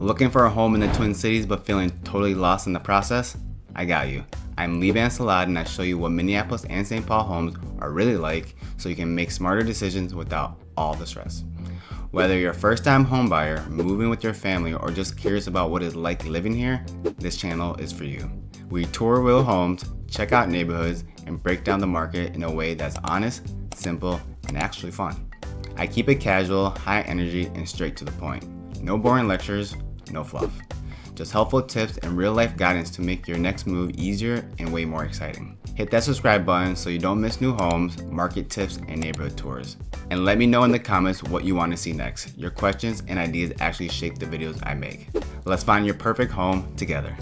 Looking for a home in the Twin Cities but feeling totally lost in the process? I got you. I'm Liban Salad and I show you what Minneapolis and St. Paul homes are really like so you can make smarter decisions without all the stress. Whether you're a first-time home buyer, moving with your family, or just curious about what it's like living here, this channel is for you. We tour real homes, check out neighborhoods, and break down the market in a way that's honest, simple, and actually fun. I keep it casual, high energy, and straight to the point. No boring lectures, no fluff. Just helpful tips and real-life guidance to make your next move easier and way more exciting. Hit that subscribe button so you don't miss new homes, market tips, and neighborhood tours. And let me know in the comments what you want to see next. Your questions and ideas actually shape the videos I make. Let's find your perfect home together.